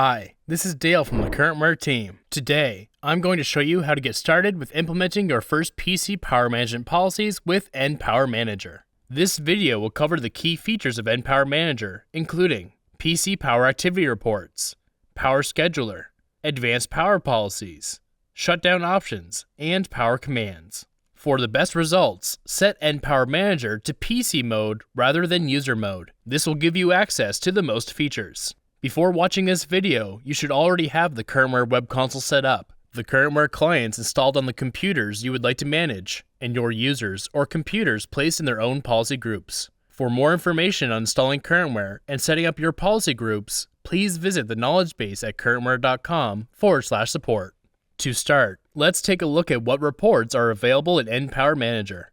Hi, this is Dale from the CurrentWare team. Today, I'm going to show you how to get started with implementing your first PC power management policies with enPowerManager. This video will cover the key features of enPowerManager, including PC power activity reports, power scheduler, advanced power policies, shutdown options, and power commands. For the best results, set enPowerManager to PC mode rather than user mode. This will give you access to the most features. Before watching this video, you should already have the CurrentWare web console set up, the CurrentWare clients installed on the computers you would like to manage, and your users or computers placed in their own policy groups. For more information on installing CurrentWare and setting up your policy groups, please visit the knowledge base at currentware.com/support. To start, let's take a look at what reports are available in enPowerManager.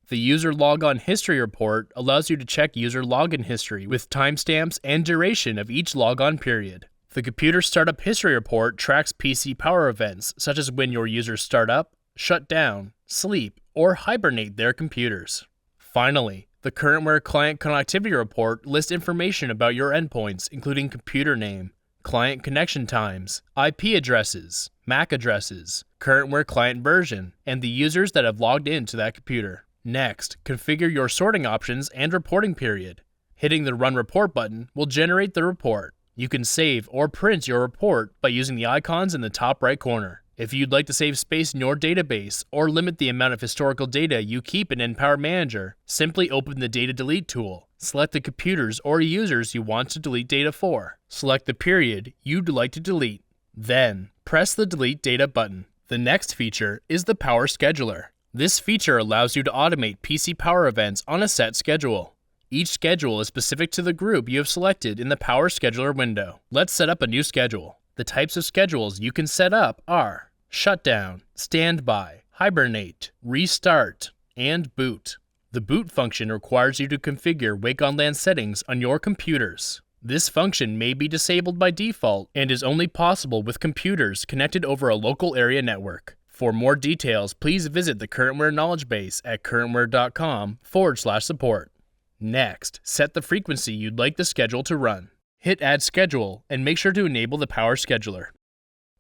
The User Logon History report allows you to check user login history with timestamps and duration of each logon period. The Computer Startup History report tracks PC power events such as when your users start up, shut down, sleep, or hibernate their computers. Finally, the CurrentWare Client Connectivity report lists information about your endpoints, including computer name, client connection times, IP addresses, MAC addresses, CurrentWare client version, and the users that have logged into that computer. Next, configure your sorting options and reporting period. Hitting the Run Report button will generate the report. You can save or print your report by using the icons in the top right corner. If you'd like to save space in your database or limit the amount of historical data you keep in enPowerManager, simply open the Data Delete tool. Select the computers or users you want to delete data for. Select the period you'd like to delete. Then, press the Delete Data button. The next feature is the Power Scheduler. This feature allows you to automate PC power events on a set schedule. Each schedule is specific to the group you have selected in the Power Scheduler window. Let's set up a new schedule. The types of schedules you can set up are Shutdown, Standby, Hibernate, Restart, and Boot. The Boot function requires you to configure Wake on LAN settings on your computers. This function may be disabled by default and is only possible with computers connected over a local area network. For more details, please visit the CurrentWare knowledge base at currentware.com/support. Next, set the frequency you'd like the schedule to run. Hit Add Schedule and make sure to enable the Power Scheduler.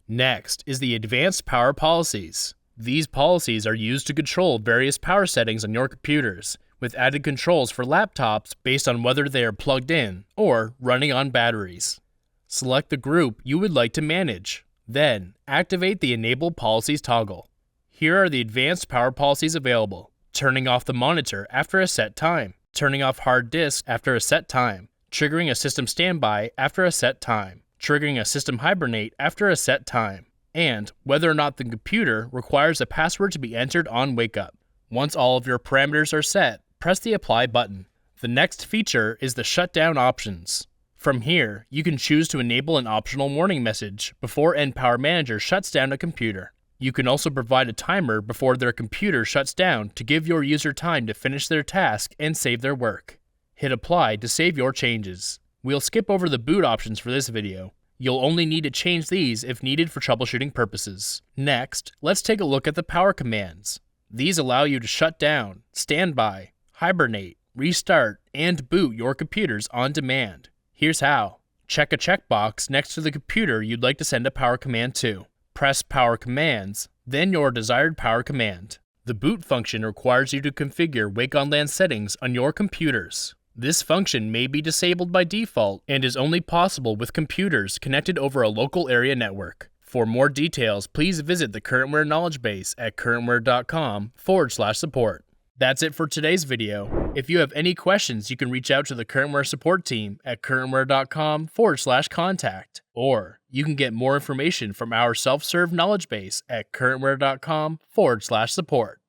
Next is the Advanced Power Policies. These policies are used to control various power settings on your computers, with added controls for laptops based on whether they are plugged in or running on batteries. Select the group you would like to manage. Then, activate the Enable Policies toggle. Here are the advanced power policies available: turning off the monitor after a set time, turning off hard disk after a set time, triggering a system standby after a set time, triggering a system hibernate after a set time, and whether or not the computer requires a password to be entered on wake up. Once all of your parameters are set, press the Apply button. The next feature is the Shutdown Options. From here, you can choose to enable an optional warning message before enPowerManager shuts down a computer. You can also provide a timer before their computer shuts down to give your user time to finish their task and save their work. Hit Apply to save your changes. We'll skip over the boot options for this video. You'll only need to change these if needed for troubleshooting purposes. Next, let's take a look at the power commands. These allow you to shut down, standby, hibernate, restart, and boot your computers on demand. Here's how. Check a checkbox next to the computer you'd like to send a power command to. Press Power Commands, then your desired power command. The boot function requires you to configure Wake on LAN settings on your computers. This function may be disabled by default and is only possible with computers connected over a local area network. For more details, please visit the CurrentWare knowledge base at currentware.com/support. That's it for today's video. If you have any questions, you can reach out to the CurrentWare support team at currentware.com/contact, or you can get more information from our self-serve knowledge base at currentware.com/support.